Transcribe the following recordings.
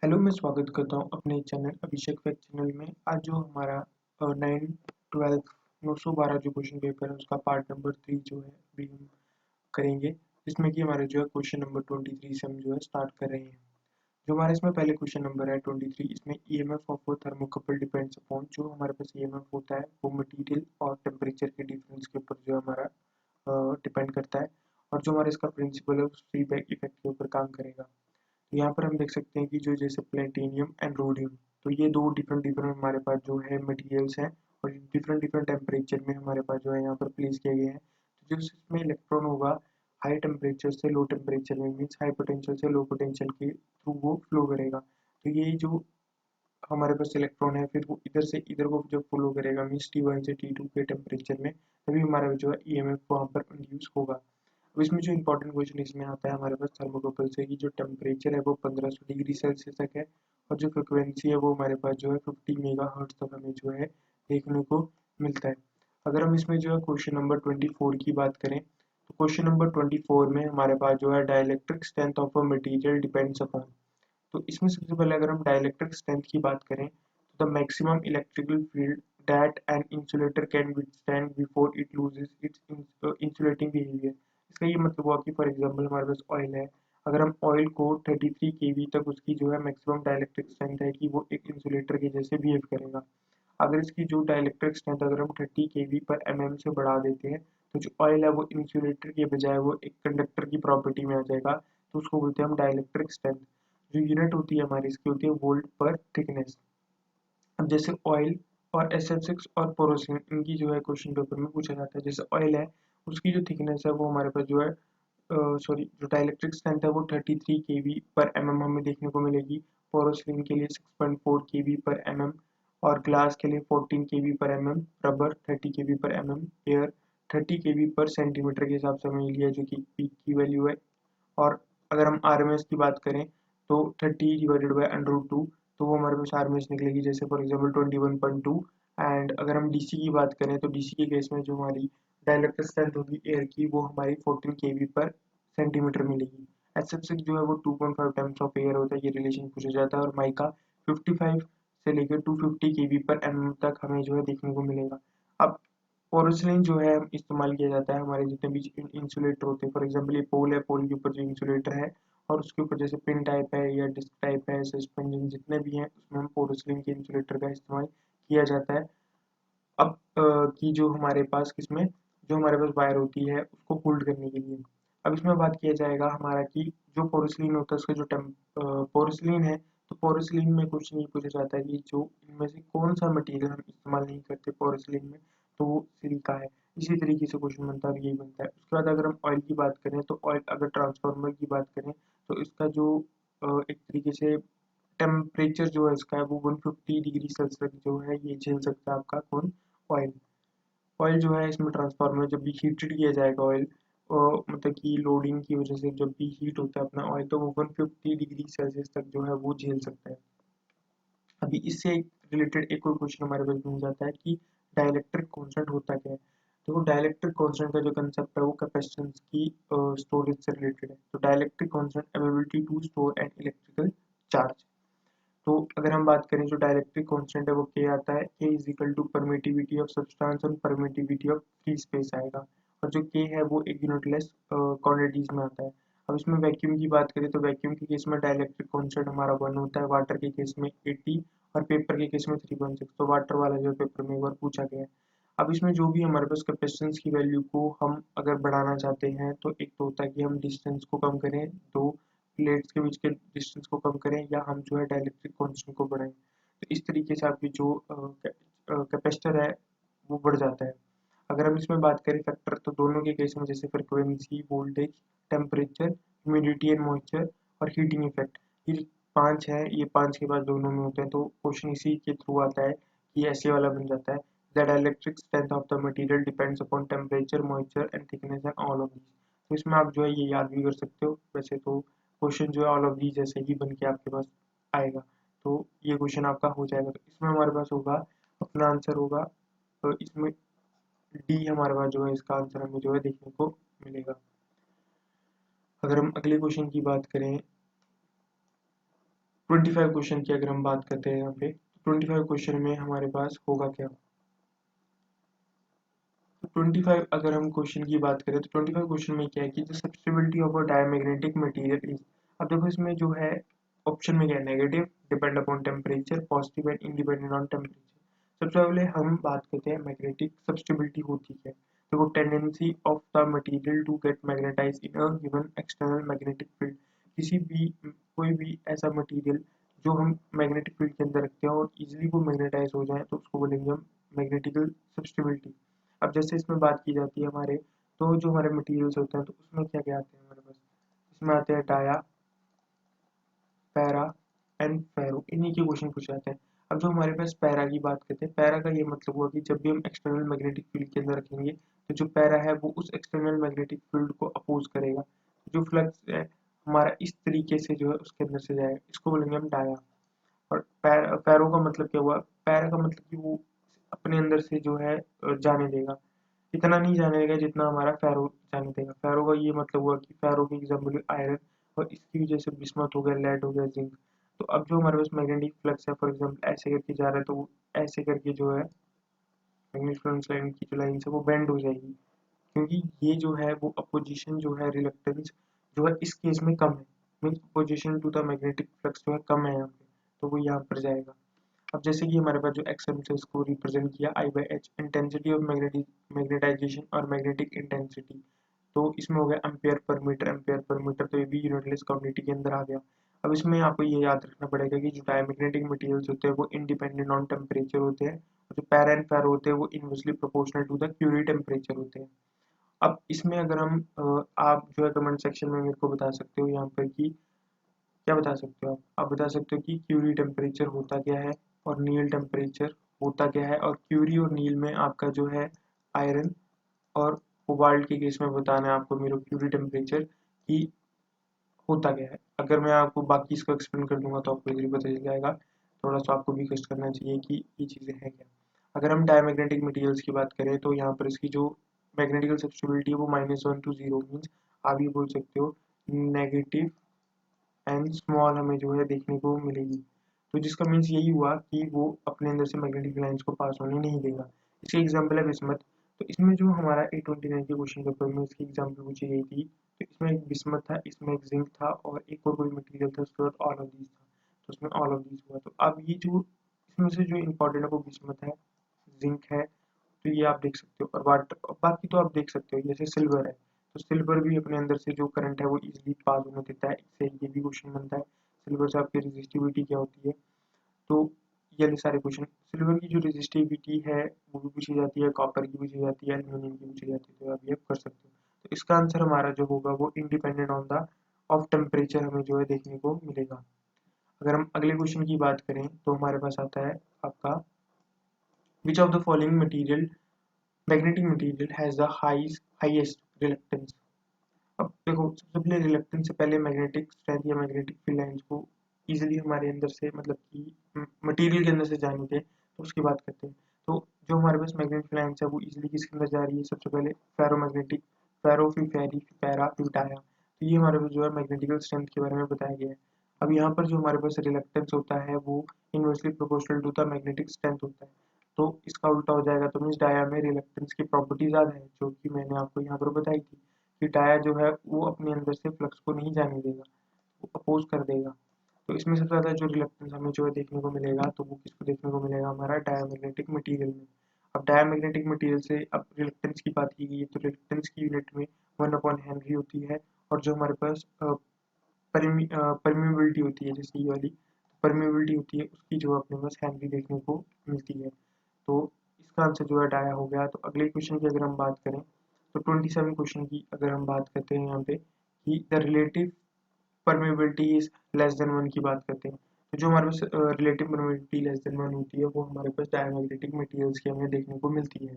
Hello, मैं स्वागत करता हूँ अपने चैनल अभिषेक फैक्ट चैनल में। आज जो हमारा 9 12 912 जो क्वेश्चन पेपर है उसका पार्ट नंबर 3 जो है अभी हम करेंगे, जिसमें कि हमारे जो है क्वेश्चन नंबर 23 से हम जो है स्टार्ट कर रहे हैं। जो हमारे इसमें पहले क्वेश्चन नंबर है 23, इसमें EMF of thermocouple depends upon, जो हमारे पास ईएमएफ होता है वो मटेरियल और टेम्परेचर के डिफरेंस के ऊपर जो हमारा डिपेंड करता है, और जो हमारा इसका प्रिंसिपल है उस फ्री बैक इफेक्ट के ऊपर काम करेगा। यहाँ पर हम देख सकते हैं कि जो जैसे प्लेटिनियम एंड रोडियम, तो ये दो डिफरेंट डिफरेंट हमारे पास जो है मटेरियल्स हैं, और डिफरेंट डिफरेंट टेम्परेचर में हमारे पास जो है यहाँ पर प्लेस किए गए हैं। तो जो इसमें इलेक्ट्रॉन होगा हाई टेम्परेचर से लो टेम्परेचर में, मीन्स हाई पोटेंशियल से लो पोटेंशियल के थ्रू वो फ्लो करेगा। तो ये जो हमारे पास इलेक्ट्रॉन है फिर वो इधर से इधर को जब फ्लो करेगा, मीन्स T1 से T2 के टेम्परेचर में, तभी हमारा जो है ईएमएफ वहाँ पर इंड्यूस होगा। अब इसमें जो इंपॉर्टेंट क्वेश्चन इसमें आता है हमारे पास थर्मोकपल से, कि जो टेम्परेचर है वो 1500 डिग्री सेल्सियस तक है, और जो फ्रिक्वेंसी है वो हमारे पास जो है 50 मेगा हर्ट्ज तक हमें जो है देखने को मिलता है। अगर हम इसमें जो है क्वेश्चन नंबर 24 की बात करें, तो क्वेश्चन नंबर 24 में हमारे पास जो है dielectric strength of a material depends upon. तो इसमें सबसे पहले अगर हम डाइलेक्ट्रिक स्ट्रेंथ की बात करें, तो the maximum electrical field that an insulator can withstand before it loses it's insulating behaviour. इसका ये मतलब हुआ कि फॉर एग्जांपल हमारे पास ऑयल है, अगर हम ऑयल को 33 केवी तक उसकी जो है मैक्सिमम डाइलेक्ट्रिक स्ट्रेंथ है कि वो एक इंसुलेटर के जैसे बिहेव करेगा। अगर इसकी जो डाइलेक्ट्रिक स्ट्रेंथ अगर हम 30 केवी पर एमएम से बढ़ा देते हैं, तो जो ऑयल है वो इंसुलेटर के बजाय वो एक कंडक्टर की प्रॉपर्टी में आ जाएगा। तो उसको बोलते हैं हम डाइलेक्ट्रिक स्ट्रेंथ। जो यूनिट होती है हमारी इसकी होती है वोल्ट पर थिकनेस। अब जैसे ऑयल और SF6 और पोरोसिन, इनकी जो है क्वेश्चन पेपर में पूछा जाता है। जैसे ऑयल है, उसकी जो थिकनेस है वो हमारे पास जो है सॉरी, जो डाइलेक्ट्रिक स्ट्रेंथ है वो 33 केवी पर एमएम हमें देखने को मिलेगी। पोरोसिलिन के लिए 6.4 केवी पर एमएम, और ग्लास के लिए 14 केवी पर एमएम, रबर 30 केवी पर एमएम, एयर 30 केवी पर सेंटीमीटर के हिसाब से हमें लिया, जो कि पीक की वैल्यू है। और अगर हम आरएमएस की बात करें, तो 30 डिवाइडेड बाई √2, तो वो हमारे पास आरएमएस निकलेगी, जैसे फॉर एग्जांपल 21.2। एंड अगर हम डीसी की बात करें, तो डीसी के केस में जो हमारी डाइलेक्ट्रिक स्ट्रेंथ होगी एयर की, वो हमारी 14 केवी पर सेंटीमीटर मिलेगी। SF6 जो है वो 2.5 टाइम्स ऑफ एयर होता है, ये रिलेशन पूछा जाता है। और माइका 55 से लेकर 250 केवी पर एमएम तक हमें जो है देखने को मिलेगा। अब पोर्सिलिन जो है इस्तेमाल किया जाता है हमारे जितने भी इंसुलेटर होते हैं। फॉर एग्जांपल ये पोल है, पोल के ऊपर जो इंसुलेटर है, और उसके ऊपर जैसे पिन टाइप है या डिस्क टाइप है, सस्पेंशन जितने भी हैं, उसमें हम पोर्सिलिन के इंसुलेटर का इस्तेमाल किया जाता है। अब की जो हमारे पास किसमें जो हमारे पास वायर होती है उसको होल्ड करने के लिए। अब इसमें बात किया जाएगा हमारा कि जो पोर्सिलिन होता है उसका जो पोर्सिलिन है, तो पोर्सिलिन में क्वेश्चन ये पूछा जाता है कि जो इनमें से कौन सा मटेरियल हम इस्तेमाल नहीं करते पोर्सिलिन में, तो वो सिलिका है। इसी तरीके से क्वेश्चन बनता है, यही बनता है। उसके बाद अगर हम ऑयल की बात करें, तो ऑयल अगर ट्रांसफार्मर की बात करें, तो इसका जो एक तरीके से टेम्परेचर जो है इसका है वो 150 डिग्री सेल्सियस जो है ये झेल सकता है आपका कौन, ऑयल। ऑयल जो है इसमें ट्रांसफार्मर जब भी हीटेड किया जाएगा ऑयल, मतलब कि लोडिंग की वजह से जब भी हीट होता है अपना ऑयल, तो वो 150 डिग्री सेल्सियस तक जो है वो झेल सकता है। अभी इससे रिलेटेड एक और क्वेश्चन हमारे पास बन जाता है कि डाइलेक्ट्रिक कांस्टेंट होता क्या है। तो डाइलेक्ट्रिक कांस्टेंट का जो कंसेप्ट है वो कैपेसिटेंस की स्टोरेज से रिलेटेड है। तो dielectric constant ability to store an electrical charge. तो अगर हम बात करें जो डाइलेक्ट्रिक कांस्टेंट है वो K आता है, K is equal to permittivity of substance और परमिटिविटी ऑफ फ्री स्पेस आएगा। और जो K है वो एक यूनिटलेस क्वांटिटीज में आता है। अब इसमें वैक्यूम की बात करें, तो वैक्यूम के केस में डाइलेक्ट्रिक कांस्टेंट हमारा 1 होता है, वाटर के केस में 80, और पेपर के केस में 3.6। तो वाटर वाला जो पेपर में एक बार पूछा गया है। अब इसमें जो भी हमारे पास कैपेसिटेंस की वैल्यू को हम अगर बढ़ाना चाहते हैं, तो एक तो होता है कि हम डिस्टेंस को कम करें, दो प्लेट्स के बीच के डिस्टेंस को कम करें, या हम जो है डाइलेक्ट्रिक कांस्टेंट को बढ़ाएं। तो इस तरीके से आपकी जो कैपेसिटर है वो बढ़ जाता है। अगर हम इसमें बात करें फैक्टर, तो दोनों के केस में जैसे frequency, voltage, temperature, humidity and moisture और हीटिंग इफेक्ट, ये 5 है, ये 5 के बाद दोनों में होते हैं। तो क्वेश्चन इसी के थ्रू आता है कि ऐसे वाला बन जाता है, the dielectric strength of the material depends upon temperature, moisture and thickness and all of this. तो इसमें आप जो है ये याद भी कर सकते हो। वैसे तो क्वेश्चन जो है ऑल ऑफ दी जैसे ही बन के आपके पास आएगा, तो ये क्वेश्चन आपका हो जाएगा। तो इसमें हमारे पास होगा अपना आंसर होगा, तो इसमें डी हमारे पास जो है इसका आंसर हमें जो है देखने को मिलेगा। अगर हम अगले क्वेश्चन की बात करें, 25 क्वेश्चन की अगर हम बात करते हैं यहाँ पे, 25 क्वेश्चन में हमारे पास होगा क्या? तो 25 अगर हम क्वेश्चन की बात करें तो 25 क्वेश्चन में क्या है कि the susceptibility of a diamagnetic material is, अब देखो इसमें जो है ऑप्शन में क्या है, negative, depend upon temperature, positive and independent on temperature. सबसे पहले हम बात करते हैं मैग्नेटिक सब्स्टिबिलिटी होती है। देखो tendency of the material to get magnetise in a given external magnetic field, किसी भी कोई भी ऐसा मटेरियल जो हम मैग्नेटिक फील्ड के अंदर रखते हैं और इजीली वो मैग्नेटाइज हो जाए तो उसको बोलेंगे हम मैग्नेटिकल सब्स्टिबिलिटी। अब जैसे इसमें बात की जाती है हमारे, तो जो हमारे मटेरियल्स होते हैं तो उसमें क्या क्या आते हैं हमारे पास, इसमें आते हैं डाया, पैरा एंड फेरो, इन्हीं के क्वेश्चन पूछे जाते हैं। अब जो हमारे पास पैरा की बात करते हैं, पैरा का ये मतलब हुआ कि जब भी हम एक्सटर्नल मैग्नेटिक फील्ड के अंदर रखेंगे तो जो पैरा है वो उस एक्सटर्नल मैग्नेटिक फील्ड को अपोज करेगा, जो फ्लक्स है हमारा इस तरीके से जो है उसके अंदर से जाएगा, इसको बोलेंगे हम डाया। और पैरों का मतलब क्या हुआ, पैरा का मतलब कि वो अपने अंदर से जो है जाने देगा, इतना नहीं जाने देगा जितना हमारा फेरो जाने देगा। फेरो का ये मतलब हुआ कि फेरो की एग्जाम्पल आयरन, और इसकी वजह से बिस्मथ हो गया, लेड हो गया, जिंक। तो अब जो हमारे पास मैग्नेटिक फ्लक्स है फॉर एग्जाम्पल ऐसे करके जा रहा है, तो वो ऐसे करके जो है मैग्नेटिक फ्लक्स लाइन की जो लाइन है वो बेंड हो जाएगी, क्योंकि ये जो है वो अपोजिशन जो है रिलक्टेंस जो है इस केस में कम है, means opposition to the magnetic flux जो है कम है यहाँ पे, तो वो यहाँ पर जाएगा। अब जैसे कि हमारे पास जो एक्सएम से इसको रिप्रेजेंट किया I by H, intensity of magnetization और मैग्नेटिक इंटेंसिटी, तो इसमें हो गया ampere per metre, ampere per metre, तो ये भी यूनिटलेस क्वांटिटी के अंदर आ गया। अब इसमें आपको ये याद रखना पड़ेगा कि जो डायमैग्नेटिक मटेरियल्स होते हैं वो इंडिपेंडेंट ऑन टेम्परेचर होते हैं, और जो पैरा एंड फेरो होते हैं वो inversely proportional to the Curie temperature होते हैं। अब इसमें अगर हम आप जो है कमेंट सेक्शन में मेरे को बता सकते हो यहाँ पर कि क्या बता सकते हो आप बता सकते हो कि क्यूरी टेम्परेचर होता क्या है और नील टेम्परेचर होता क्या है, और क्यूरी और नील में आपका जो है आयरन और कोबाल्ट के केस में बताना है आपको मेरे क्यूरी टेम्परेचर की होता क्या है। अगर मैं आपको बाकी इसको एक्सप्लेन कर दूंगा तो आपको इजीली पता चल जाएगा, थोड़ा सा आपको भी कष्ट करना चाहिए कि ये चीज़ें हैं क्या। अगर हम डायमैग्नेटिक मटेरियल्स की बात करें तो यहाँ पर इसकी जो मैग्नेटिकल सब्स्टिबिलिटी है वो -1 to 0 मीन्स आप ये बोल सकते हो नेगेटिव एंड स्मॉल हमें जो है देखने को मिलेगी, तो जिसका मीन्स यही हुआ कि वो अपने अंदर से मैग्नेटिक लाइंस को पास होने नहीं देगा। इसकी एग्जांपल है बिस्मथ। तो इसमें जो हमारा 829 के क्वेश्चन पेपर में इसकी एग्जांपल पूछी गई थी, तो इसमें एक बिस्मथ था, इसमें एक जिंक था और एक और कोई मटेरियल था, उसके बाद ऑल ऑफ दीज था, तो उसमें ऑल ऑफ दीज हुआ। तो अब ये जो इसमें से जो इम्पोर्टेंट है वो बिस्मथ है, जिंक है, तो ये आप देख सकते हो, और वाटर बाकी तो आप देख सकते हो, जैसे सिल्वर है, तो सिल्वर भी अपने अंदर से जो करंट है वो इजीली पास होने देता है, इससे ये भी क्वेश्चन बनता है सिल्वर से आपकी रेजिस्टिविटी क्या होती है। तो ये सारे क्वेश्चन सिल्वर की जो रेजिस्टिविटी है वो भी पूछी जाती है, कॉपर की पूछी जाती है, एल्यूमिनियम की पूछी जाती है, तो आप ये कर सकते हो। तो इसका आंसर हमारा जो होगा वो independent on the of temperature हमें जो है देखने को मिलेगा। अगर हम अगले क्वेश्चन की बात करें तो हमारे पास आता है आपका which of the following material magnetic material has the highest reluctance. अब देखो सबसे पहले रिलक्टेंस से पहले मैग्नेटिक स्ट्रेंथ या मैग्नेटिक फील्ड लाइंस को इजीली हमारे अंदर से मतलब कि मटेरियल के अंदर से जाने थे, तो उसकी बात करते हैं। तो जो हमारे पास मैग्नेटिक लाइंस है वो इजीली किसके अंदर जा रही है, सबसे पहले फेरोमैग्नेटिक, फेरो फिर फेरी फिर पैरा फिर डाया, तो ये हमारे पास जो है मैग्नेटिकल स्ट्रेंथ के बारे में बताया गया है। अब यहाँ पर जो हमारे पास रिलक्टेंस होता है वो inversely proportional to the magnetic strength होता है, तो इसका उल्टा हो जाएगा, तो मीन्स डाया में रिलक्टेंस की प्रॉपर्टी ज़्यादा है, जो कि मैंने आपको यहाँ पर बताई थी कि डाया जो है वो अपने अंदर से फ्लक्स को नहीं जाने देगा, वो अपोज कर देगा। तो इसमें सबसे ज़्यादा जो रिलक्टेंस हमें जो है देखने को मिलेगा तो वो किसको देखने को मिलेगा, हमारा डायमैग्नेटिक मटेरियल में। अब डायमैग्नेटिक मटेरियल से अब रिलक्टेंस की बात की गई है, तो रिलक्टेंस की यूनिट में 1/हेनरी होती है, और जो हमारे पास परमिबिलिटी होती है जैसे ये वाली परमिबिलिटी होती है उसकी जो अपने पास हेनरी देखने को मिलती है। तो इसका आंसर जो है डाया हो गया। तो अगले क्वेश्चन की अगर हम बात करें तो 27 क्वेश्चन की अगर हम बात करते हैं यहाँ पे कि the relative permeability is less than 1 की बात करते हैं, तो जो हमारे पास रिलेटिव परमेबिलिटी लेस देन 1 होती है वो हमारे पास डायमैग्नेटिक मटेरियल्स की हमें देखने को मिलती है।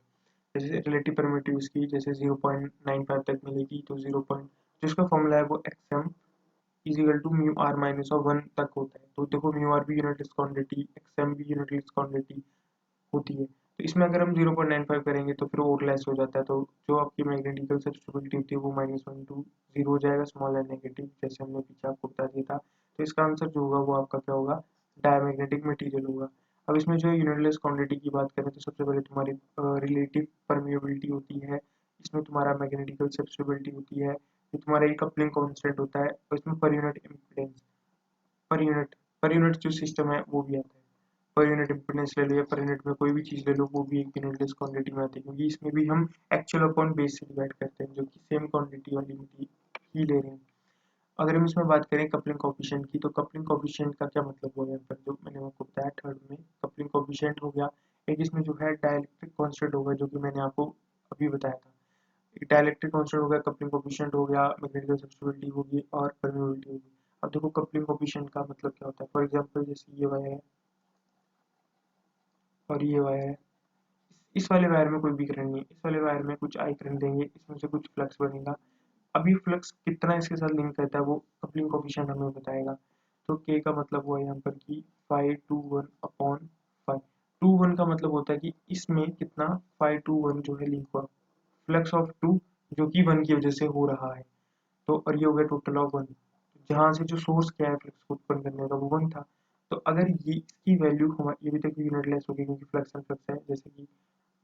जैसे रिलेटिव परमिटिव की जैसे 0.95 तक मिलेगी, तो 0 जो इसका फॉर्मूला है वो XM is equal to mu R minus of 1 तक होता है। तो देखो म्यू आर भी यूनिटलेस क्वांटिटी, एक्सएम भी यूनिटलेस क्वांटिटी होती है, तो इसमें अगर हम 0.95 करेंगे तो फिर और लेस हो जाता है, तो जो आपकी मैग्नेटिकल सब्स्टिबिलिटी होती है वो -1 to 0 हो जाएगा, स्मॉल एंड नेगेटिव, जैसे हमने पीछे आपको बता दिया था। तो इसका आंसर जो होगा वो आपका क्या होगा, डायमैग्नेटिक मटेरियल होगा। अब इसमें जो यूनिटलेस क्वांटिटी की बात करें तो सबसे पहले तुम्हारी रिलेटिव परमिएबिलिटी होती है, इसमें तुम्हारा मैग्नेटिकल सब्सिबिलिटी होती है, ये तुम्हारा एक कपलिंग कांस्टेंट होता है, और इसमें per unit impedance, per unit जो सिस्टम है वो भी आता है। पर यूनिट इम्पीडेंस ले लो या पर यूनिट में कोई भी चीज़ ले लो, वो भी एक यूनिटलेस क्वांटिटी में आती है, क्योंकि इसमें भी हम एक्चुअल अपॉन बेस से डिवाइड करते हैं, जो कि सेम क्वांटिटी वाली ही ले रहे हैं। अगर हम इसमें बात करें कपलिंग कोफिशिएंट की, तो कपलिंग कोफिशिएंट का क्या मतलब हुआ यहाँ पर, जो मैंने आपको बताया थर्ड में कपलिंग कोफिशिएंट हो गया। एक इसमें जो है डाइलेक्ट्रिक कांस्टेंट होगा, जो कि मैंने आपको अभी बताया था। एक डाइलेक्ट्रिक कांस्टेंट हो गया, कपलिंग कोफिशिएंट हो गया, मैग्नेटिकल सब्सिबिलिटी होगी और परमिएबिलिटी होगी। अब देखो कपलिंग कोफिशिएंट का मतलब क्या होता है। फॉर एग्जांपल जैसे ये वायर है और ये वायर है, इस वाले वायर में कोई भी करंट नहीं है, इस वाले वायर में कुछ आई करंट देंगे, इसमें से कुछ फ्लक्स बनेगा। अब ये फ्लक्स कितना इसके साथ लिंक करता है वो कपलिंग कोफिशिएंट हमें बताएगा। तो के का मतलब हुआ यहाँ पर कि 5 to 1 अपॉन 5। 2 1 का मतलब होता है कि इसमें कितना 5 to 1 जो है लिंक हुआ, फ्लक्स ऑफ 2 जो कि 1 की वजह से हो रहा है। तो और ये हो गया टोटल ऑफ 1, जहाँ से जो सोर्स क्या है फ्लक्स को उत्पन्न करने का वो 1 था। तो अगर ये इसकी वैल्यू हमारी ये भी तक यूनिटलेस होगी, क्योंकि फ्लक्स एंड फ्लक्स है, जैसे कि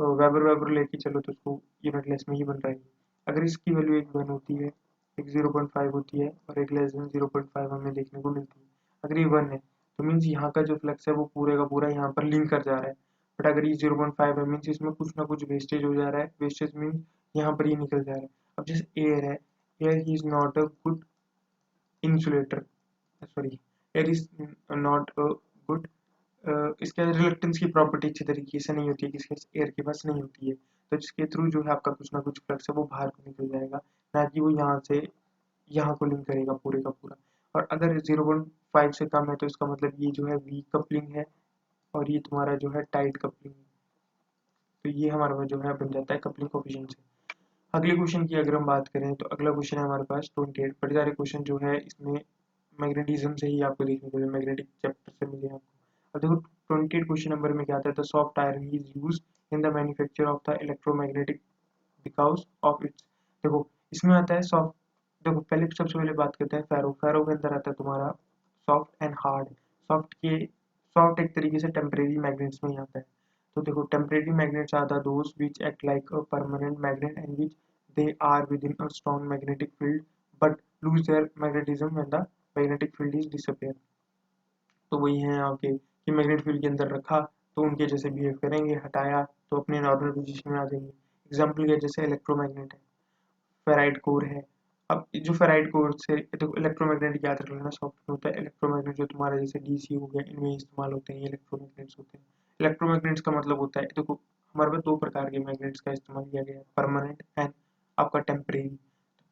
वेबर वेबर लेके चलो तो उसको यूनिटलेस में ही बन रहा है। अगर इसकी वैल्यू एक 1 होती है, एक 0.5 होती है और एक लेस देन 0.5 हमें देखने को मिलती है। अगर ये 1 है तो मीन्स यहाँ का जो फ्लक्स है वो पूरे का पूरा यहाँ पर लिंक कर जा रहा है। बट अगर ये 0.5 है मीन्स इसमें कुछ ना कुछ वेस्टेज हो जा रहा है, वेस्टेज मीन्स यहाँ पर ये निकल जा रहा है। अब जैसे एयर है, air is not a good insulator, sorry, air is not a good, इसके रिलक्टेंस की प्रॉपर्टी अच्छी तरीके से नहीं होती है, किसके एयर के पास नहीं होती है। तो जिसके थ्रू जो है आपका कुछ ना कुछ फ्लक्स है वो बाहर को निकल जाएगा, ना कि वो यहाँ से यहाँ को लिंक करेगा पूरे का पूरा। और अगर 0.5 से कम है तो इसका मतलब ये जो है वीक कपलिंग है, और ये तुम्हारा जो है टाइट कपलिंग है। तो ये हमारे पास जो है बन जाता है कपलिंग कोफिशिएंट से। अगले क्वेश्चन की अगर हम बात करें तो अगला क्वेश्चन है हमारे पास 28। बड़े सारे क्वेश्चन जो है इसमें मैग्नेटिज्म से ही आपको देखने को मिले, मैग्नेटिक चैप्टर से मिले आपको। अब देखो 28 क्वेश्चन नंबर में क्या आता है, the soft iron is used in the manufacture of the electromagnetic because of its. देखो इसमें आता है सॉफ्ट, देखो पहले सबसे पहले बात करते हैं फेरो। फेरो के अंदर आता है तुम्हारा सॉफ्ट एंड हार्ड। सॉफ्ट एक तरीके से टेम्परेरी मैग्नेट्स में ही आता है। तो देखो temporary magnets are the those which act like a permanent magnet and which they are within a strong magnetic field but lose their magnetism when the magnetic field is disappear. तो वही है यहाँ के कि magnet field के अंदर रखा तो उनके जैसे बिहेव करेंगे, हटाया तो अपने नॉर्मल पोजीशन में आ जाएंगे। एग्जाम्पल के जैसे इलेक्ट्रोमैग्नेट है, फेराइड कोर है। अब जो फेराइड कोर से तो इलेक्ट्रोमैग्नेट याद रख लेना, सॉफ्ट में होता है। इलेक्ट्रोमैग्नेट जो तुम्हारा जैसे डीसी हो गया, इनमें इस्तेमाल होते हैं, ये इलेक्ट्रोमैग्नेट्स होते हैं। इलेक्ट्रोमैग्नेट्स का मतलब होता है, देखो हमारे पास दो प्रकार के मैग्नेट्स का इस्तेमाल किया गया है, परमानेंट एंड आपका टेम्परेरी।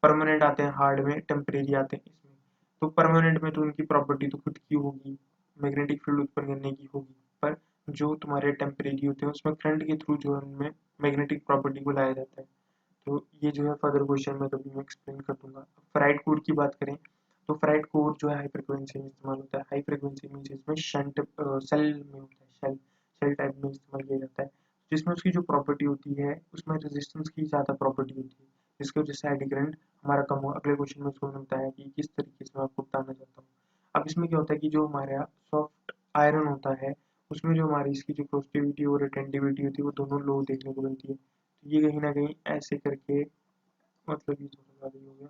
परमानेंट आते हैं हार्ड में, टेम्परेरी आते हैं इसमें। तो परमानेंट में तो उनकी प्रॉपर्टी तो खुद की होगी, मैग्नेटिक फील्ड उत्पन्न करने की होगी, पर जो तुम्हारे टेम्परेरी होते हैं उसमें करंट के थ्रू जो है उनमें मैग्नेटिक प्रॉपर्टी को लाया जाता है। तो ये जो है फर्दर क्वेश्चन में कभी मैं एक्सप्लेन कर दूंगा। फ्राइड कोर की बात करें तो फ्राइड कोर जो है हाई फ्रिक्वेंसी में इस्तेमाल होता है। हाई फ्रिक्वेंसी मीन्स इसमें शंट सेल में होता है, शेल शेल टाइप में इस्तेमाल किया जाता है, जिसमें उसकी जो प्रॉपर्टी होती है उसमें रेजिस्टेंस की ज़्यादा प्रॉपर्टी होती है, जिसकी वजह से एडी करंट हमारा कम हो। अगले क्वेश्चन में उसको मैंने बताया कि किस तरीके से मैं आपको बताना चाहता हूँ। अब इसमें क्या होता है कि जो हमारा सॉफ्ट आयरन होता है उसमें जो हमारी इसकी जो पॉजिटिविटी और रिटेंटिविटी होती है वो दोनों लो देखने को मिलती है। तो ये कहीं ना कहीं ऐसे करके, मतलब ये थोड़ा ज़्यादा ही हो गया।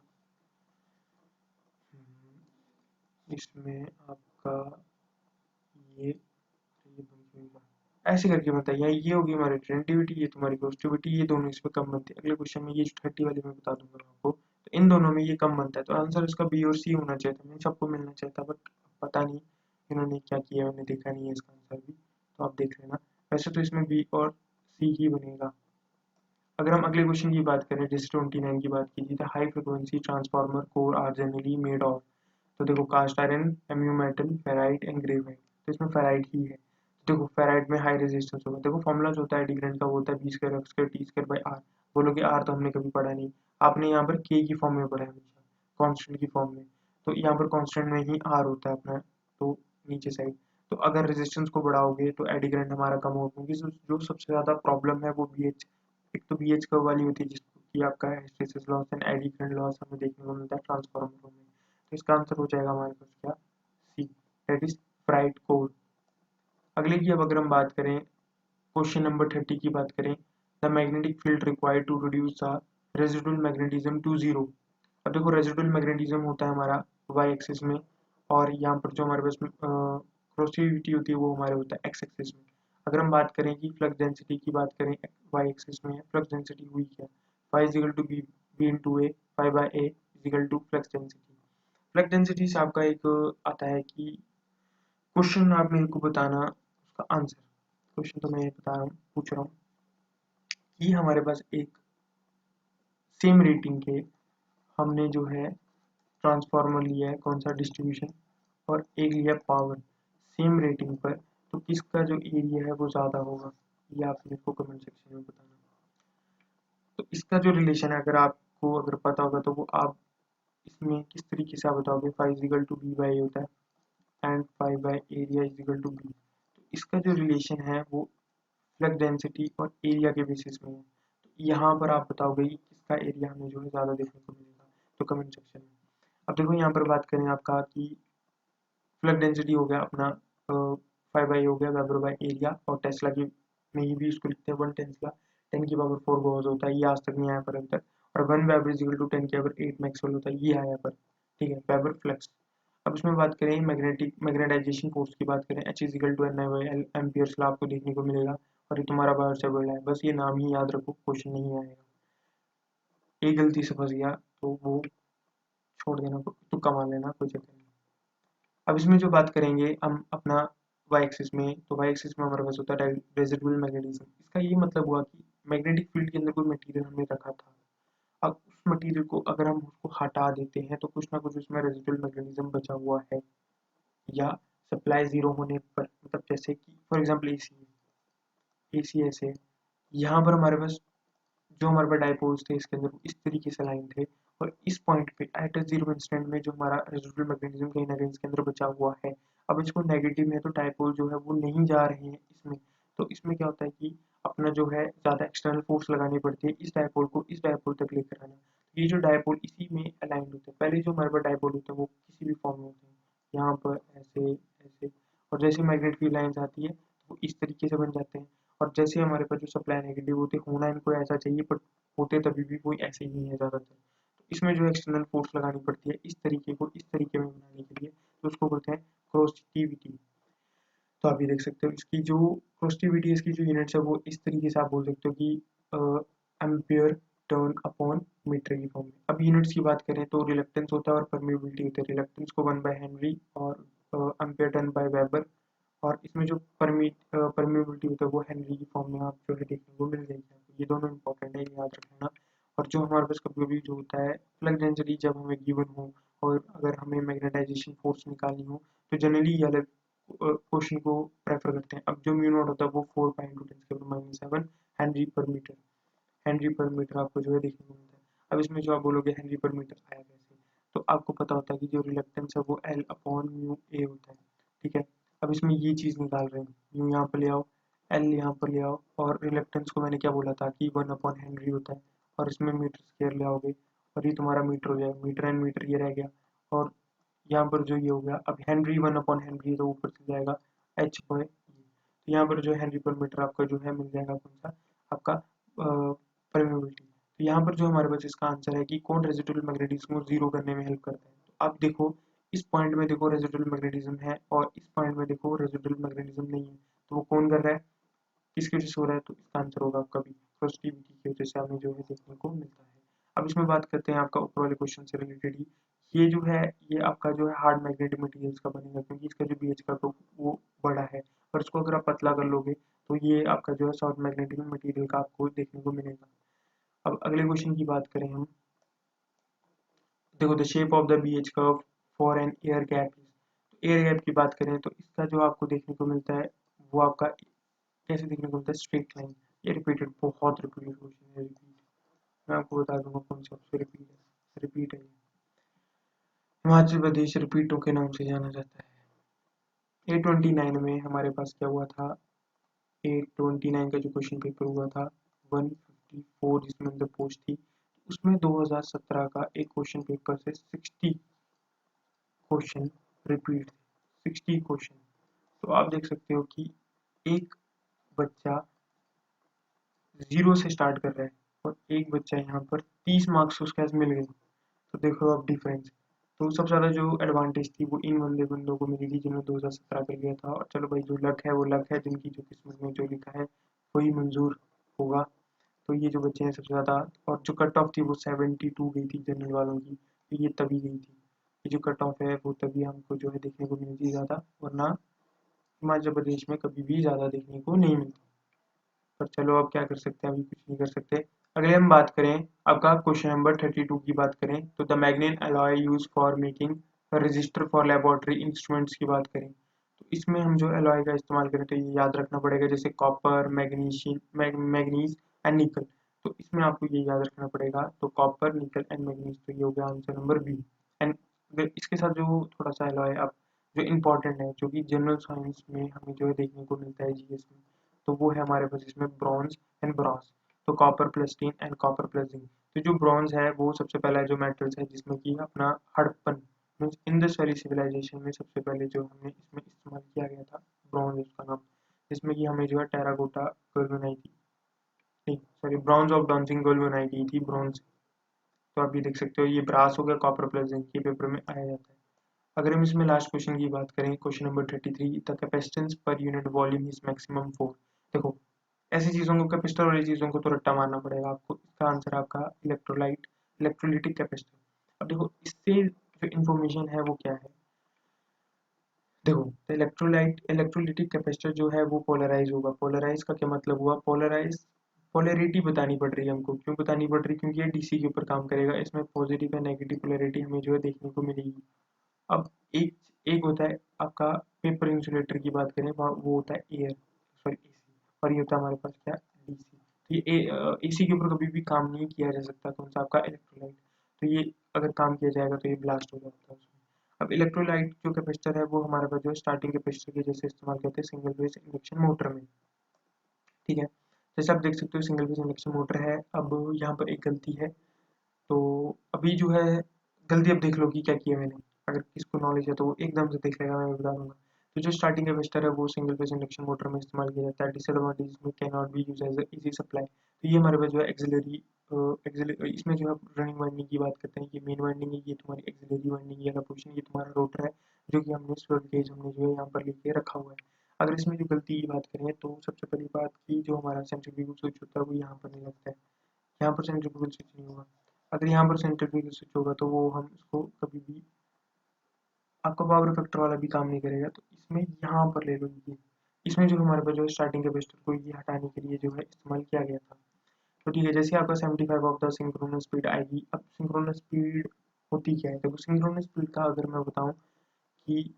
इसमें आपका ये बन जाएगा। ऐसे करके बताइए, ये होगी हमारी रिटेंटिविटी, ये तुम्हारी पॉजिटिविटी, ये दोनों इसमें कम बनती है। अगले क्वेश्चन में ये 30 वाले में बता दूंगा आपको, तो इन दोनों में ये कम बनता है, तो आंसर इसका बी और सी होना चाहिए था, मीन्स सबको मिलना चाहिए था, बट पता नहीं इन्होंने क्या किया, मैंने देखा नहीं है इसका आंसर भी, तो आप देख लेना। वैसे तो इसमें बी और सी ही बनेगा। अगर हम अगले क्वेश्चन की बात करें, जैसे 29 की बात कीजिए, the high frequency transformer core are generally made of. तो देखो cast iron, mu metal, ferrite and graphite. तो इसमें फेराइट ही है। देखो फेराइट में हाई रेजिस्टेंस होगा। देखो फॉर्मूला जो होता है डी करंट का वो होता है B square F square T square by R. बोलोगे आर तो हमने कभी पढ़ा नहीं, आपने यहाँ पर के की फॉर्म में पढ़ा है हमेशा, कांस्टेंट की फॉर्म में। तो यहाँ पर कांस्टेंट में ही आर होता है अपना, तो नीचे साइड। तो अगर रेजिस्टेंस को बढ़ाओगे तो एडी करंट हमारा कम होगा, क्योंकि जो सबसे ज्यादा प्रॉब्लम है वो बी एच, एक तो बी एच कर्व वाली होती है जिसको कि आपका hysteresis loss and eddy current loss हमें देखने को मिलता है ट्रांसफार्मरों में। तो इसका आंसर हो जाएगा हमारे पास क्या, दैट इज फ्राइड कोर। अगले की अब अगर हम बात करें, क्वेश्चन नंबर 30 की बात करें, the magnetic field required to reduce the residual magnetism to zero. अब देखो रेजिडुअल मैग्नेटिज्म होता है हमारा वाई एक्सिस में, और यहाँ पर जो हमारे पास क्रॉसिविटी होती है वो हमारे होता है एक्स एक्सिस में। अगर हम बात करें कि फ्लक्स डेंसिटी की बात करें, वाई एक्सिस में फ्लक्स डेंसिटी हुई क्या, phi is equal to B into A, phi by A is equal to flux density. Flux density से आपका एक आता है कि क्वेश्चन आप मेरे को बताना उसका आंसर। क्वेश्चन तो मैं बता रहा हूँ, पूछ रहा हूँ कि हमारे पास एक सेम रेटिंग के हमने जो है ट्रांसफार्मर लिया है, कौन सा डिस्ट्रीब्यूशन, और एक लिया पावर सेम रेटिंग पर, तो किसका जो एरिया है वो ज़्यादा होगा, ये आप मेरे को कमेंट सेक्शन में बताना। तो इसका जो रिलेशन है अगर आपको अगर पता होगा तो वो आप इसमें किस तरीके से आप बताओगे, phi equal to B by होता है and phi by area equal to B. तो इसका जो रिलेशन है वो फ्लक्स डेंसिटी और एरिया के बेसिस में है। तो यहाँ पर आप बताओगे कि किसका एरिया हमें जो है ज़्यादा देखने को मिलेगा, तो कमेंट सेक्शन में। अब देखो यहाँ पर बात करें आपका कि फ्लक्स डेंसिटी हो गया अपना 5/, हो गया वेबर बाय एरिया, और टेस्ला की में ही भी उसको लिखते हैं 1 टेस्ला 10 की पावर 4 गॉस होता है, ये आज तक नहीं आया पर अभी तक। और 1 वेबर इज इक्वल टू 10 की पावर 8 मैक्सवेल होता है, ये आया पर, ठीक है, वेबर फ्लक्स। अब इसमें बात करें मैग्नेटाइजेशन फोर्स की बात करें, H is equal to N I by L, Ampere's law आपको देखने को मिलेगा। और ये तुम्हारा बायो सेवर्ड है, बस ये नाम ही याद रखो, क्वेश्चन नहीं आएगा। एक गलती से फंस गया तो वो छोड़ देना, तुक्का मार लेना, कोई चक्कर नहीं। अब इसमें जो बात करेंगे हम अपना वाई एक्सिस में, तो वाई एक्सिस में हमारे पास होता है रेजिडुअल मैग्नेटिज्म। इसका ये मतलब हुआ कि मैग्नेटिक फील्ड के अंदर कोई मटेरियल हमने रखा था, अब उस मटेरियल को अगर हम उसको हटा देते हैं तो कुछ ना कुछ उसमें रेजिडुअल मैग्नेटिज्म बचा हुआ है, या सप्लाई जीरो होने पर, मतलब जैसे कि फॉर एग्जांपल एसी ऐसे, यहाँ पर हमारे पास जो हमारे पास डाइपोल्स थे इसके अंदर इस तरीके से लाइन थे, और इस पॉइंट पे एट अ जीरो इंस्टेंट में जो हमारा रेजिडुअल मैग्नेटिज्म कहीं ना कहीं इसके अंदर बचा हुआ है। अब इसको नेगेटिव में तो डाइपोल जो है वो नहीं जा रहे हैं इसमें, तो इसमें क्या होता है कि अपना जो है ज़्यादा एक्सटर्नल फोर्स लगानी पड़ती है इस डाइपोल को इस डाइपोल तक लेकर आना। ये जो डाइपोल इसी में अलाइंड होते हैं, पहले जो हमारे पास डाइपोल होते हैं वो किसी भी फॉर्म में होते हैं, यहाँ पर ऐसे ऐसे, और जैसे मैग्नेट की लाइन्स आती है तो वो इस तरीके से बन जाते हैं। और जैसे हमारे पास जो सप्लाई नेगेटिव होते हैं, होना इनको ऐसा चाहिए बट होते तभी भी कोई ऐसे ही नहीं है ज़्यादातर, तो इसमें जो एक्सटर्नल फोर्स लगानी पड़ती है इस तरीके को इस तरीके में बनाने के लिए, तो उसको बोलते हैं क्रॉसिविटी। तो आप ये देख सकते हो इसकी जो क्रॉसिविटी, इसकी जो यूनिट्स है वो इस तरीके से आप बोल सकते हो कि एम्पियर टर्न अपॉन मीटर की फॉर्म में। अब यूनिट्स की बात करें तो रिलक्टेंस होता है और परमिबिलिटी होती है, रिलक्टेंस को 1/हेनरी और एम्पियर टर्न बाय वेबर, और इसमें जो परमिबिलिटी होता है वो हेनरी की फॉर्म में आप जो है देखने को मिल जाएगी आपको। ये दोनों इंपॉर्टेंट है, याद रखना। और जो हमारे पास कभी कभी जो होता है फ्लक्स डेंसिटी जब हमें गिवन हो और अगर हमें मैग्नेटाइजेशन फोर्स निकालनी हो, तो जनरली ये अलग क्वेश्चन को प्रेफर करते हैं। अब जो म्यू नॉट होता है वो 4 × 10⁻⁷ हेनरी पर मीटर, हेनरी पर मीटर आपको जो है देखने को मिलता है। अब इसमें जो आप बोलोगे हेनरी पर मीटर आया कैसे, तो आपको पता होता है कि जो रिलक्टेंस है वो एल अपॉन म्यू ए होता है, ठीक है। अब इसमें ये चीज़ निकाल रहे हैं, म्यू यहाँ पर ले आओ, एल यहाँ पर ले आओ, और रिलक्टेंस को मैंने क्या बोला था कि 1/हेनरी होता है, और इसमें मीटर स्क्वायर ले आओगे और ये तुम्हारा मीटर हो जाएगा, मीटर एंड मीटर ये रह गया, और यहाँ पर जो ये हो गया, अब हेनरी 1/हेनरी तो ऊपर चल जाएगा एच बाय, तो यहाँ पर जो हेनरी पर मीटर आपका जो है मिल जाएगा कौन सा आपका परमेबिलिटी। तो यहाँ पर जो हमारे पास इसका आंसर है कि कौन रेजिडुअल मैग्नेटिज्म को जीरो करने में हेल्प करता है। तो अब देखो इस पॉइंट में देखो रेजिडुअल मैग्नेटिज्म है और इस पॉइंट में देखो रेजिडुअल मैग्नेटिज्म नहीं है, तो वो कौन कर रहा है, किसकी वजह से हो रहा है, तो इसका आंसर होगा आपका भी पॉजिटिविटी की वजह से हमें जो है देखने को मिलता है। अब इसमें बात करते हैं आपका ऊपर वाले क्वेश्चन से रिलेटेड ही, ये जो है ये आपका जो है हार्ड मैग्नेटिक मटेरियल्स का बनेगा, क्योंकि इसका जो बीएच का तो वो बड़ा है, और इसको अगर आप पतला कर लोगे तो ये आपका जो है सॉफ्ट मैग्नेटिक मटेरियल का आपको देखने को मिलेगा। अब अगले क्वेश्चन की बात करें हम, देखो the shape of the BH curve for an air gap is, तो एयर गैप की बात करें तो इसका जो आपको देखने को मिलता है वो आपका कैसे देखने को मिलता है, स्ट्रेट लाइन। ये रिपीटेड, बहुत रिपीटेड क्वेश्चन है, रिपीट, मैं आपको बता दूंगा कौन सा आपसे रिपीट है, रिपीट है। हिमाचल प्रदेश रिपीटों के नाम से जाना जाता है। 829 में हमारे पास क्या हुआ था, 829 का जो क्वेश्चन पेपर हुआ था 154 जिसमें अंदर पोस्ट थी, उसमें 2017 का एक क्वेश्चन पेपर से 60 क्वेश्चन रिपीट, 60 क्वेश्चन। तो आप देख सकते हो कि एक बच्चा 0 से स्टार्ट कर रहा है और एक बच्चा यहाँ पर 30 मार्क्स उसके पास मिल गए। तो देखो अब डिफरेंस। तो सबसे ज़्यादा जो एडवांटेज थी वो इन बंदों को मिली थी जिन्होंने 2017 कर लिया था। और चलो भाई, जो लक है वो लक है, जिनकी जो किस्मत में जो लिखा है वही मंजूर होगा। तो ये जो बच्चे हैं सबसे ज़्यादा, और जो कट ऑफ थी वो 72 गई थी जनरल वालों की। तो ये तभी गई थी, ये जो कट ऑफ है वो तभी हमको जो है देखने को मिलती ज़्यादा, वरना हिमाचल प्रदेश में कभी भी ज़्यादा देखने को नहीं मिलती। पर चलो अब क्या कर सकते हैं, अभी कुछ नहीं कर सकते। अगले हम बात करें आपका क्वेश्चन नंबर 32 की बात करें तो the मैग्नीन alloy use for making register for laboratory instruments की बात करें तो इसमें हम जो अलॉय का इस्तेमाल करें तो ये याद रखना पड़ेगा, जैसे कॉपर, मैग्नीज एंड निकल। तो इसमें आपको ये याद रखना पड़ेगा, तो कॉपर, निकल एंड मैग्नीज, तो ये हो गया आंसर नंबर बी। एंड इसके साथ जो थोड़ा सा अलॉय अब जो इम्पोर्टेंट है, जो कि जनरल साइंस में हमें जो है देखने को मिलता है जीएस में, तो वो है हमारे पास इसमें ब्रॉन्ज एंड ब्रास। तो copper plus tin and copper plus zinc. तो जो ब्रॉन्ज है वो सबसे पहला जो मेटल्स है जिसमें कि अपना Harappan means Indus Valley civilisation में सबसे पहले जो हमने इसमें इस्तेमाल किया गया था ब्रॉन्ज उसका नाम, जिसमें कि हमें जो है टेराकोटा गर्ल बनाई थी, नहीं sorry, bronze of dancing girl बनाई गई थी ब्रॉन्ज। तो आप ये देख सकते हो, ये ब्रास हो गया, कॉपर प्लस जिंक, ये पेपर में आया जाता है। अगर हम इसमें लास्ट क्वेश्चन की बात करें, question number 33, the capacitance per unit volume is maximum 4। देखो ऐसी चीज़ों को, कैपेसिटर वाली चीज़ों को तो रट्टा मारना पड़ेगा आपको। इसका आंसर आपका इलेक्ट्रोलाइट, इलेक्ट्रोलिटिक कैपेसिटर। अब देखो इससे जो इन्फॉर्मेशन है वो क्या है, देखो तो इलेक्ट्रोलाइट, इलेक्ट्रोलिटिक कैपेसिटर जो है वो पोलराइज होगा। पोलराइज का क्या मतलब हुआ, पोलराइज पोलैरिटी बतानी पड़ रही है हमको। क्यों बतानी पड़ रही है, क्योंकि ये डीसी के ऊपर काम करेगा, इसमें पॉजिटिव या नेगेटिव पोलैरिटी हमें जो है देखने को मिलेगी। अब एक एक होता है आपका पेपर इंसुलेटर की बात करें, वो होता है एयर, सॉरी एसी, और ये होता है हमारे पास क्या, डीसी। तो ये एसी के ऊपर कभी भी काम नहीं किया जा सकता, कौन सा आपका इलेक्ट्रोलाइट। तो ये अगर काम किया जाएगा तो ये ब्लास्ट हो जाता है उसमें। अब इलेक्ट्रोलाइट जो कैपेसिटर है वो हमारे पास जो है स्टार्टिंग कैपेसिटर के जैसे इस्तेमाल करते हैं सिंगल फेज इंडक्शन मोटर में, ठीक है। जैसे आप देख सकते हो सिंगल फेज इंडक्शन मोटर है। अब यहाँ पर एक गलती है, तो अभी जो है गलती अब देख लो कि क्या किया मैंने। अगर किसको नॉलेज है तो वो एकदम से देख लेगा, मैं बता दूंगा। तो जो स्टार्टिंग कैपेसिटर है वो सिंगल फेज इंडक्शन मोटर में इस्तेमाल किया जाता है। डिसएडवांटेज इसमें can not be use as easy supply. तो ये हमारे पास जो है एक्सिलरी, इसमें जो है रनिंग वाइंडिंग की बात करते हैं, ये मेन वाइंडिंग है, ये तुम्हारी एक्सिलरी वाइंडिंग, ये पोजिशन, ये तुम्हारा रोटर है, जो कि हमने स्वेप गेज हमने जो है यहाँ पर लेके रखा हुआ है। अगर इसमें जो गलती की बात करें तो सबसे पहली बात की जो हमारा सेंट्रीफ्यूगल स्विच होता है वो यहाँ पर नहीं लगता है, यहाँ पर सेंट्रीफ्यूगल स्विच नहीं होगा। अगर यहाँ पर सेंट्रीफ्यूगल स्विच होगा तो वो हम इसको कभी भी, आपका पावर फैक्टर वाला भी काम नहीं करेगा। तो इसमें यहाँ पर ले लो ये, इसमें जो हमारे पास जो है स्टार्टिंग कैपेसिटर को ये हटाने के लिए जो है इस्तेमाल किया गया था। तो ठीक है, जैसे आपका 75 ऑफ द सिंक्रोनस स्पीड आएगी। अब सिंक्रोनस स्पीड होती क्या है, देखो सिंक्रोनस स्पीड का अगर मैं बताऊं कि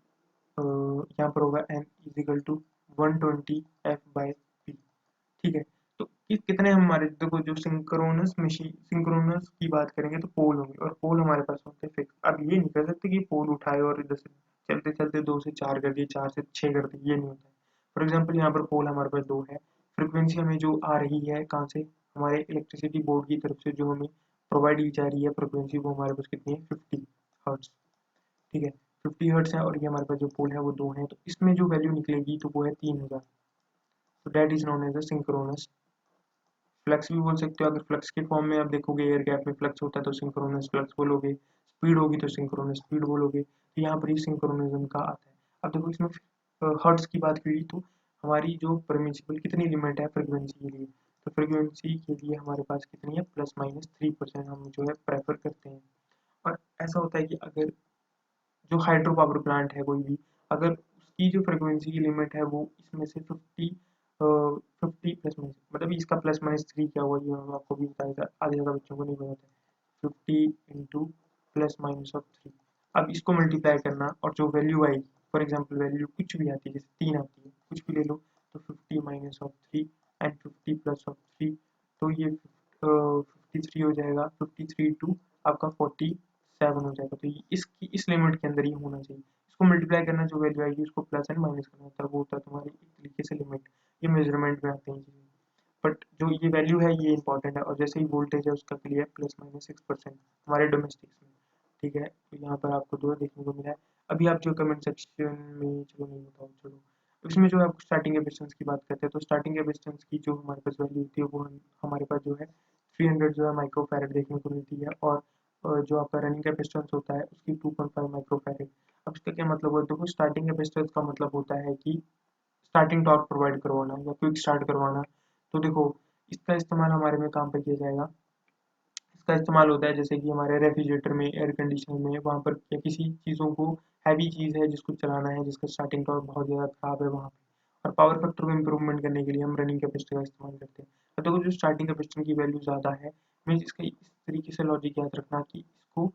यहाँ पर होगा n equal to 120 F by P, ठीक है। तो कितने हमारे, देखो जो सिंक्रोनस मशीन, सिंक्रोनस की बात करेंगे तो पोल होंगे, और पोल हमारे पास होते हैं फिक्स। अब ये नहीं कर सकते कि पोल उठाए और इधर से चलते चलते 2 से 4 कर दिए, 4 से 6 कर दिए, ये नहीं होता है। फॉर एग्जाम्पल यहाँ पर पोल हमारे पास 2 है, फ्रिक्वेंसी हमें जो आ रही है कहाँ से, हमारे इलेक्ट्रिसिटी बोर्ड की तरफ से जो हमें प्रोवाइड की जा रही है फ्रिक्वेंसी, वो हमारे पास कितनी है, 50 हर्ट्ज, ठीक है। 50 हर्ट्ज है, और ये हमारे पास जो पोल है वो 2 है, तो इसमें जो वैल्यू निकलेगी तो वो है 3000। तो that is known as a synchronous flux भी बोल सकते हो। अगर फ्लक्स के फॉर्म में आप देखोगे एयर गैप में फ्लक्स होता है तो सिंक्रोनस फ्लक्स बोलोगे, स्पीड होगी तो सिंक्रोनस स्पीड बोलोगे। तो यहाँ पर ही सिंक्रोनिज्म का आता है। अब देखो इसमें हर्ट्ज की बात करी तो हमारी जो परमिसिबल कितनी लिमिट है फ्रिक्वेंसी के लिए, तो फ्रिक्वेंसी के लिए हमारे पास कितनी है, +-3% हम जो है प्रेफर करते हैं। और ऐसा होता है कि अगर जो हाइड्रो पावर प्लांट है कोई भी, अगर उसकी जो फ्रिक्वेंसी की लिमिट है वो इसमें से 50 प्लस माइनस, मतलब इसका +-3 क्या हुआ ये मैं आपको भी बताया था, आधे ज़्यादा बच्चों को नहीं पता था। 50 इंटू +-3, अब इसको मल्टीप्लाई करना और जो वैल्यू आएगी, फॉर एग्जाम्पल वैल्यू कुछ भी आती है, जैसे 3 आती है, कुछ भी ले लो, तो 50-3 एंड 50+3, तो ये 53 हो जाएगा, 53 टू आपका 47 हो जाएगा। तो ये इसकी इस लिमिट के अंदर ही होना चाहिए। इसको मल्टीप्लाई करना, जो वैल्यू आएगी उसको प्लस एंड माइनस करना होता है, वो होता है तुम्हारी एक तरीके से लिमिट। ये मेजरमेंट में आते हैं चीज़ें, बट जो ये वैल्यू है ये इंपॉर्टेंट है। और जैसे ही वोल्टेज है उसका क्लियर +-6% हमारे डोमेस्टिक्स में, ठीक है। तो यहाँ पर आपको जो देखने को मिला है। अभी आप जो कमेंट सेक्शन में, चलो नहीं बताओ, चलो इसमें जो है आप स्टार्टिंग कैपेसिटेंस की बात करते हैं, तो स्टार्टिंग कैपेसिटेंस की जो हमारे पास वैल्यू होती है वो हमारे पास जो है 300 जो है माइक्रोफैरड देखने को मिलती है, और जो आपका रनिंग कैपेसिटेंस होता है उसकी 2.5 माइक्रोफैरड। अब इसका क्या मतलब होता है? देखो, स्टार्टिंग कैपेसिटेंस का मतलब होता है कि स्टार्टिंग टॉर्क प्रोवाइड करवाना या क्विक स्टार्ट करवाना। तो देखो, इसका इस्तेमाल हमारे में काम पे किया जाएगा। इसका इस्तेमाल होता है जैसे कि हमारे रेफ्रिजरेटर में, एयर कंडीशनर में, वहाँ पर या किसी चीज़ों को, हैवी चीज़ है जिसको चलाना है, जिसका स्टार्टिंग टॉर्क बहुत ज़्यादा खराब है वहाँ पे, और पावर फैक्टर को इम्प्रूवमेंट करने के लिए हम रनिंग कैपेसिटर का इस्तेमाल करते हैं। तो देखो, जो स्टार्टिंग कैपेसिटर की वैल्यू ज़्यादा है, हमें इसका इस तरीके से लॉजिक याद रखना कि इसको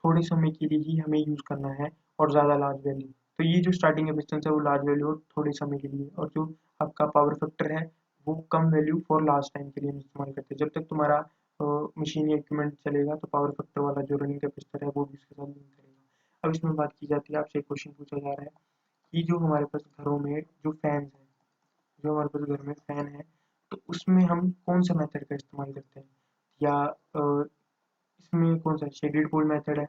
थोड़े समय के लिए ही हमें यूज़ करना है और ज़्यादा लार्ज वैल्यू। तो ये जो स्टार्टिंग कैपेसिटेंस है वो लार्ज वैल्यू और थोड़े समय के लिए, और जो आपका पावर फैक्टर है वो कम वैल्यू फॉर लार्ज टाइम के लिए हम इस्तेमाल करते हैं। जब तक तुम्हारा मशीन या इक्विपमेंट चलेगा तो पावर फैक्टर वाला जो रनिंग कैपेसिटर है वो भी उसके साथ लिंक करेगा। अब इसमें बात की जाती है, आपसे एक क्वेश्चन पूछा जा रहा है कि जो हमारे पास घरों में जो फैंस हैं, जो हमारे पास घर में फैन है, तो उसमें हम कौन सा मेथड का इस्तेमाल करते हैं, या इसमें कौन सा शेडेड पोल मेथड है,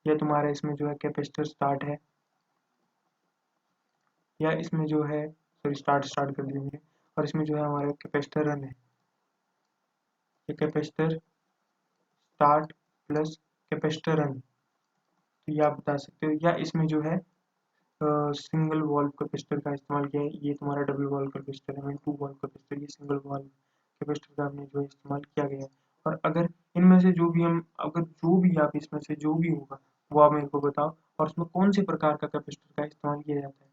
या तुम्हारा इसमें जो है कैपेसिटर स्टार्ट है, या इसमें जो है, सॉरी, स्टार्ट स्टार्ट कर दिया मैंने, और इसमें जो है हमारा कैपेसिटर रन है, ये capacitor start plus capacitor run. तो ये आप बता सकते हो, या इसमें जो है सिंगल वॉल्व कैपेसिटर का इस्तेमाल किया है, ये तुम्हारा डबल वॉल्व कैपेसिटर है, 2 वॉल्व कैपेसिटर, ये सिंगल वॉल्व कैपेसिटर का हमने जो है इस्तेमाल किया गया है। और अगर इनमें से जो भी हम, अगर जो भी आप इसमें से जो भी होगा वो आप मेरे को बताओ, और उसमें कौन से प्रकार का कैपेसिटर का इस्तेमाल किया जाता है,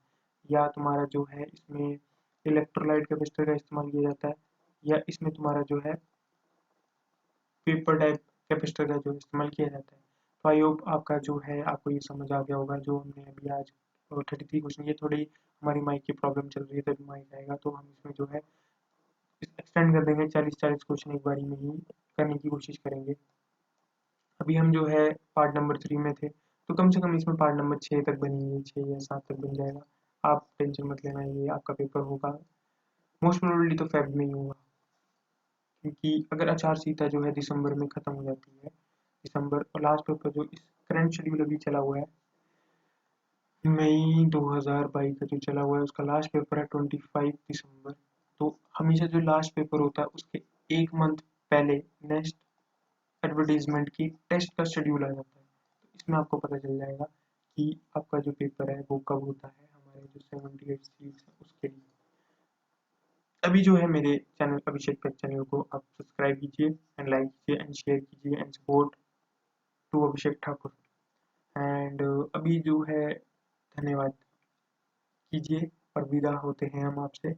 या तुम्हारा जो है इसमें इलेक्ट्रोलाइट कैपेसिटर का इस्तेमाल किया जाता है, या इसमें तुम्हारा जो है पेपर टाइप कैपेसिटर का जो इस्तेमाल किया जाता है। तो आई होप आपका जो है आपको ये समझ आ गया होगा जो हमने अभी आज 33 क्वेश्चन, ये थोड़ी हमारी माइक की प्रॉब्लम चल रही है, तभी माइक आएगा तो हम इसमें जो है एक्सटेंड कर देंगे, 40 क्वेश्चन एक बारी में ही करने की कोशिश करेंगे। अभी हम जो है पार्ट नंबर 3 में थे, तो कम से कम इसमें पार्ट नंबर 6 तक बनेंगे, 6 या 7 तक बन जाएगा। आप टेंशन मत लेना, ये आपका पेपर होगा मोस्ट प्रोबेबली तो फेब में ही होगा, क्योंकि अगर आचार संहिता जो है दिसंबर में खत्म हो जाती है, दिसंबर, और लास्ट पेपर जो इस करंट शेड्यूल अभी चला हुआ है, मई 2022 का जो चला हुआ है, उसका लास्ट पेपर है 25 दिसंबर। तो हमेशा जो लास्ट पेपर होता है उसके एक मंथ पहले नेक्स्ट एडवर्टीजमेंट की टेस्ट का शेड्यूल आ जाता है, तो इसमें आपको पता चल जाएगा कि आपका जो पेपर है वो कब होता है, हमारे जो 78 सीट्स हैं उसके लिए। अभी जो है मेरे चैनल अभिषेक पेट चैनल को आप सब्सक्राइब कीजिए एंड लाइक कीजिए एंड शेयर कीजिए and support to Abhishek Thakur. And अभी जो है धन्यवाद कीजिए, और विदा होते हैं हम आपसे।